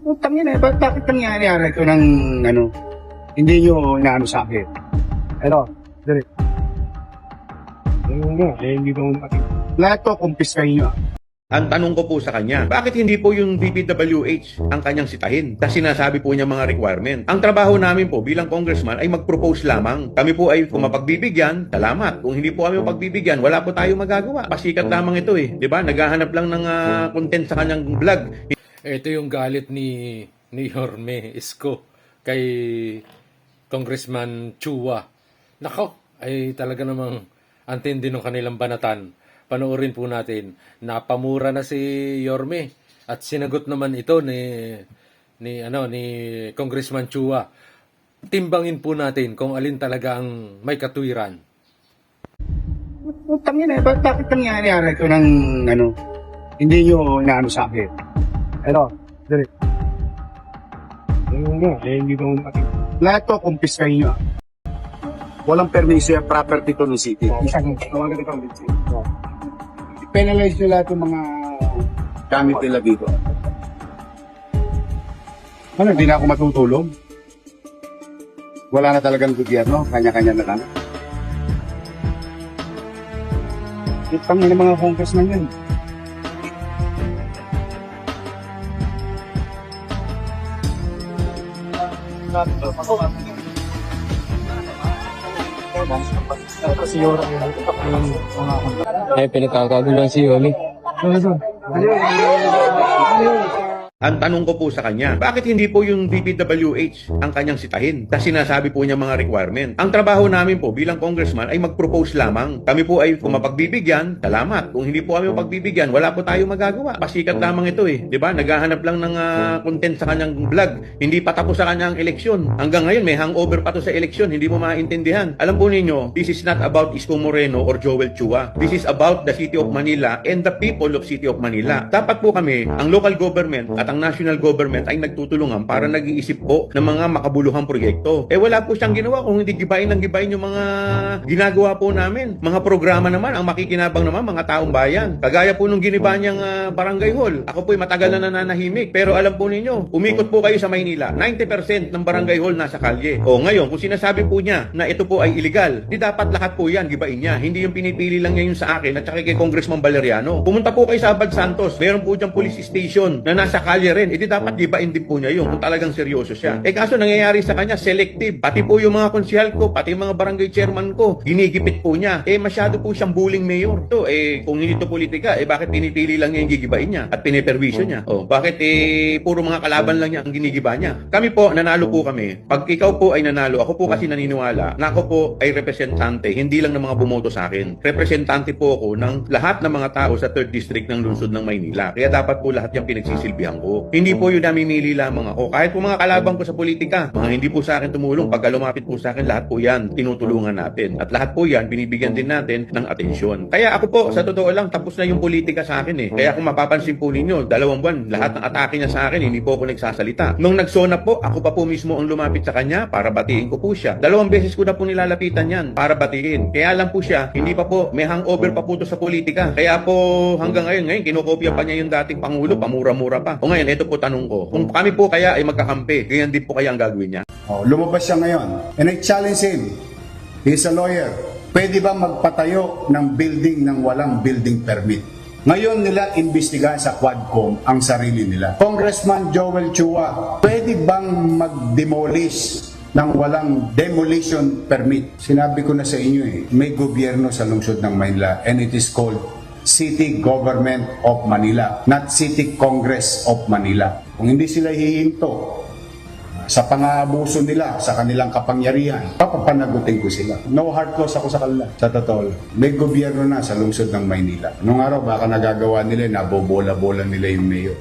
Utang yun eh. Bakit nangyari ito ng hindi nyo inaano sa akin? Pero, dali. Hindi ko lahat to, kumpiskahin nyo. Ang tanong ko po sa kanya, bakit hindi po yung DPWH ang kanyang sitahin? Kasi sinasabi po niya mga requirement. Ang trabaho namin po bilang congressman ay mag-propose lamang. Kami po ay kung mapagbibigyan, salamat. Kung hindi po kami mapagbibigyan, wala po tayo magagawa. Pasikat lamang ito eh. Diba? Naghahanap lang ng content sa kanyang vlog. Ito yung galit ni Yorme Isko kay Congressman Chua. Nako, ay talaga namang antindi ng kanilang banatan. Panoorin po natin. Napamura na si Yorme at sinagot naman ito ni Congressman Chua. Timbangin po natin kung alin talaga ang may katwiran. Utang yun eh. Bakit nangyari ito ng hindi nyo inaano sa akin? Pero, dali. Hindi ko lahat to, kumpiskahin nyo. Walang permiso yung property to ng city. Tawagan ito ang city. Penalize nyo lahat yung mga gamit nila dito. Hindi na ako matutulog. Wala na talagang gobyerno. Kanya-kanya na lang. Itang ng mga congressman yun. Pinagkakagulan si Yomi. Ang tanong ko po sa kanya, bakit hindi po yung DPWH ang kanyang sitahin? Kasi sinasabi po niya mga requirement. Ang trabaho namin po bilang congressman ay mag-propose lamang. Kami po ay kung mapagbibigyan, salamat. Kung hindi po kami mapagbibigyan, wala po tayo magagawa. Pasikat lamang ito eh. Diba? Naghahanap lang ng content sa kanyang vlog. Hindi pa tapos sa kanyang eleksyon. Hanggang ngayon may hangover pa to sa eleksyon. Hindi mo maintindihan. Alam po ninyo, this is not about Isko Moreno or Joel Chua. This is about the City of Manila and the people of City of Manila. Dapat po kami, ang local government at ang national government ay nagtutulungan para nag-iisip po ng mga makabuluhang proyekto. Wala po siyang ginawa kung hindi gibain yung mga ginagawa po namin. Mga programa naman, ang makikinabang naman, mga taong bayan. Kagaya po nung giniba niyang barangay hall. Ako po ay matagal na nananahimik. Pero alam po ninyo, umikot po kayo sa Maynila. 90% ng barangay hall nasa kalye. O ngayon, kung sinasabi po niya na ito po ay illegal, di dapat lahat po yan, gibain niya. Hindi yung pinipili lang niya yung sa akin at saka kay Congressman Valeriano. Pumunta po kayo sa Abad Santos. Meron po diyang police station na nasa kalye rin. Hindi dapat gibain din po niya yun kung talagang seryoso siya. Kaso nangyayari sa kanya, selective. Pati po yung mga konsyal ko, pati yung mga barangay chairman ko, ginigipit po niya. Masyado po siyang bullying mayor. So, kung hindi to politika, bakit pinipili lang niya yung gigibain niya at piniperwisyo niya? Bakit puro mga kalaban lang niya ang ginigiba niya? Kami po, nanalo po kami. Pag ikaw po ay nanalo, ako po kasi naniniwala na ako po ay representante, hindi lang ng mga bumoto sa akin. Representante po ako ng lahat ng mga tao sa 3rd District ng lungsod ng Maynila. Kaya dapat po lahat yung pinagsisilbihan ko. Hindi po yun namimili lamang ako. Kahit po mga kalaban ko sa politika, mga hindi po sa akin tumulong, pagka lumapit po sa akin, lahat po yan tinutulungan natin. At lahat po yan, binibigyan din natin ng atensyon. Kaya ako po, sa totoo lang, tapos na yung politika sa akin. Kaya kung mapapansin po ninyo, 2 buwan, lahat ng atake niya sa akin, hindi po ako nagsasalita. Nung nagsona po, ako pa po mismo ang lumapit sa kanya para batiin ko po siya. 2 beses ko na po nilalapitan yan para batiin. Kaya lang po siya, hindi pa po, may hangover pa po to sa politika. Kaya po, hanggang ngayon, kinokopya pa niya yung dating Pangulo, pamura-mura pa. O ngayon, ito po tanong ko, kung kami po kaya ay magkakampi, ganyan din po kaya ang gagawin niya? Lumabas siya ngayon. And I challenge him. He's a lawyer. Pwede ba magpatayo ng building ng walang building permit? Ngayon nila imbestigahan sa Quadcom ang sarili nila. Congressman Joel Chua, pwede bang mag-demolish ng walang demolition permit? Sinabi ko na sa inyo may gobyerno sa lungsod ng Manila and it is called City Government of Manila, not City Congress of Manila. Kung hindi sila hihinto sa pang-aabuso nila sa kanilang kapangyarihan, papapanagutin ko sila. No hard close ako sa kanila. Sa totoo, may gobyerno na sa lungsod ng Maynila. Nung araw, baka nagagawa nila, nabobola-bola nila yung mayor.